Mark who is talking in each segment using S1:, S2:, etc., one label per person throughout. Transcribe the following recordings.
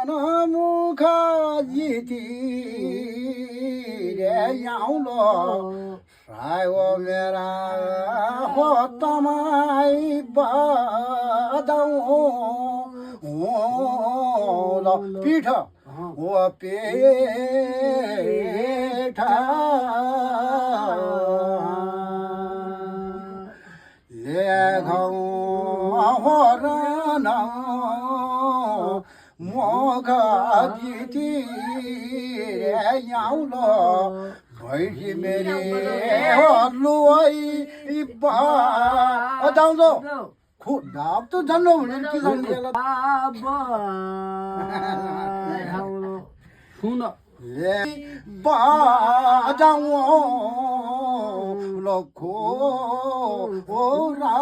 S1: मुख जिती रे याउलो सायो मेरा हो तमाई बदाउ ओ पीठ ओ पेठा लेखौ हरन मुख जिती रे याउलो भैसी मेरी लुई बदाउँदो खुदाब त जान्नु भने के जान्नु
S2: सुन
S1: ले बदाउ लखो ओरा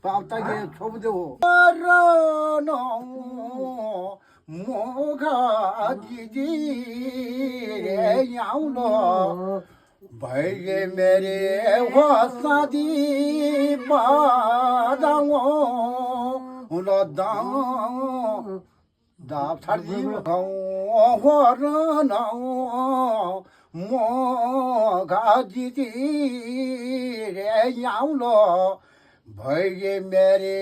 S1: पाउता के छोप्दे हो रन मुख जिती रे याउलो भैगे मेरे हो सादी बदाउ ल दाब छाडी हरन मुख जिती रे याउलो भैगे मेरे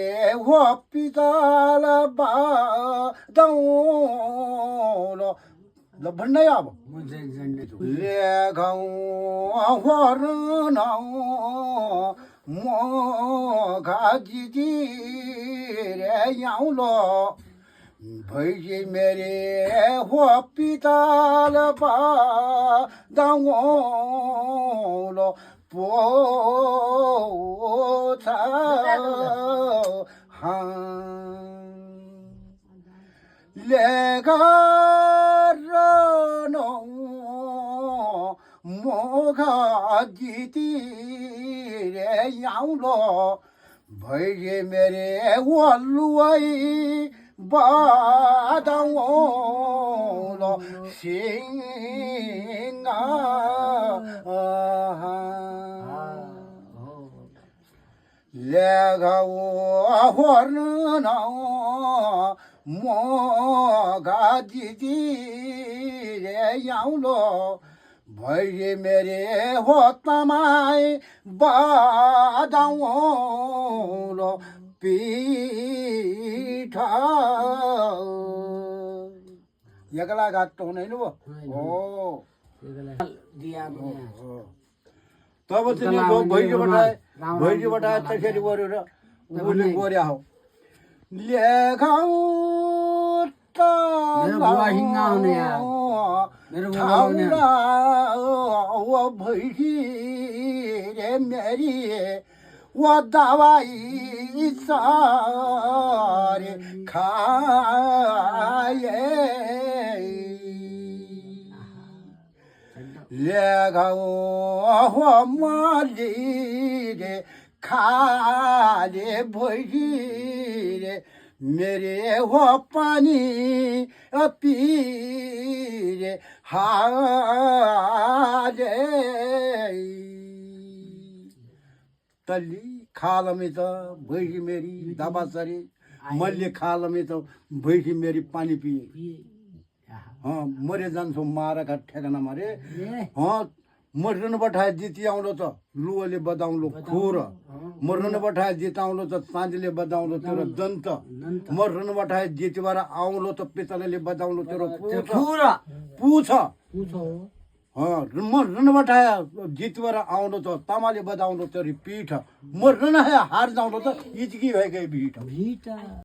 S1: हो पिताल बदाउ ल भन्नै अब लेखौ हरन मुख जिती रे याउलो भैसी मेरे हो पिताल बदाउ पोथा लेखरन मुख जिती रे याउलो भैगे मेरे लुई बदाउ सिंगा लेखौ हरन मुख जिती रे याउलो भैगे मेरे हो तमाई बदाउ पीठ एकला गातो हुँदैन हो तब तिमी भैजीबाट त्यसरी गरेर उसले गरे हो लेखौ भैसी रे मेरी वो दवाई सारे खाए लेखौ हो माली रे खाले भैसी रे मेरे हो पानी पीरे हारे तल्ली खालमे त भैसी मेरी दबा सरे मैले खालमे त भैसी मेरी पानी पिए मरे जान्छु मारका ठेगाना मारे मर्न बठाए जिती आउँलो त लुवले बदाउँलो खोर मर्न बठाए जित आउँलो त साँझले बदाउँलो तेरो दन्त मर्न बठाए जितबाट आउँलो त पितलले बदाउँलो तेरो पुछ मर्न बठाए जितबाट आउँलो त तामाले बदाउँलो तेरो पीठ मर्न हार जाउँलो त इचकी भएकै भिट